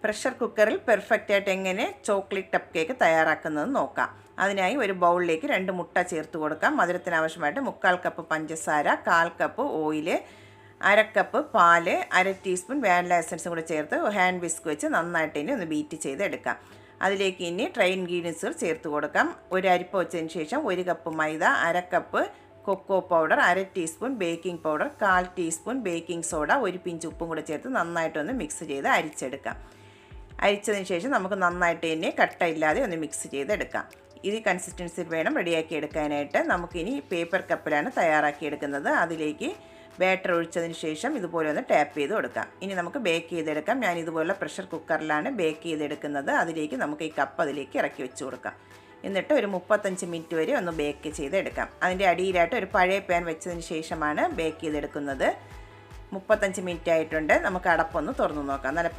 Pressure കുക്കറിൽ perfect ആയിട്ട് എങ്ങനെ ചോക്ലേറ്റ് കപ്പ് കേക്ക് തയ്യാറാക്കുന്നത് നോക്കാം. അതിനായി ഒരു ബൗളിലേക്ക് 2 മുട്ട ചേർത്ത് കൊടുക്കാം. മധുരത്തിന് ആവശ്യമായിട്ട് 1/4 കപ്പ് പഞ്ചസാര, 1/4 കപ്പ് ഓയിൽ, 1/2 കപ്പ് പാല്, 1/2 ടീസ്പൂൺ വാനില എസൻസും കൂടെ ചേർത്ത് ഹാൻഡ് വിസ്ക് വെച്ച് നന്നായിട്ട് ഇനി ഒന്ന് ബീറ്റ് ചെയ്തെടുക്കാം. അതിലേക്ക് ഇനി ഡ്രൈ ഇൻഗ്രീഡിയൻസുകൾ ചേർത്ത് കൊടുക്കാം. ഒരു അരിപ്പ വെച്ചതിന് ശേഷം 1 cup maida, 1/2 cup cocoa powder, 1/2 teaspoon baking powder, 1/4 teaspoon baking soda, 1 pinch ഉപ്പും കൂടെ ചേർത്ത് നന്നായിട്ടൊന്ന് മിക്സ് ചെയ്ത് അരിച്ചെടുക്കാം. അരിച്ചതിന് ശേഷം നമുക്ക് നന്നായിട്ട് തന്നെ കട്ടയില്ലാതെ ഒന്ന് മിക്സ് ചെയ്തെടുക്കാം. ഈ കൺസിസ്റ്റൻസിയിൽ വേണം റെഡിയാക്കി എടുക്കാനായിട്ട്. നമുക്കിനി പേപ്പർ കപ്പിലാണ് തയ്യാറാക്കിയെടുക്കുന്നത്. അതിലേക്ക് ബാറ്റർ ഒഴിച്ചതിന് ശേഷം ഇതുപോലെ ഒന്ന് ടാപ്പ് ചെയ്ത് കൊടുക്കാം. ഇനി നമുക്ക് ബേക്ക് ചെയ്തെടുക്കാം. ഞാൻ ഇതുപോലെ പ്രഷർ കുക്കറിലാണ് ബേക്ക് ചെയ്തെടുക്കുന്നത്. അതിലേക്ക് നമുക്ക് ഈ കപ്പ് അതിലേക്ക് ഇറക്കി വെച്ച് കൊടുക്കാം. എന്നിട്ട് ഒരു 35 മിനിറ്റ് വരെ ഒന്ന് ബേക്ക് ചെയ്തെടുക്കാം. അതിൻ്റെ അടിയിലായിട്ട് ഒരു പഴയ പാൻ വെച്ചതിന് ശേഷമാണ് ബേക്ക് ചെയ്തെടുക്കുന്നത്. 35 മിനിറ്റ് ആയിട്ടുണ്ട്. നമുക്ക് അടപ്പൊന്ന് തുറന്നു നോക്കാം. നല്ല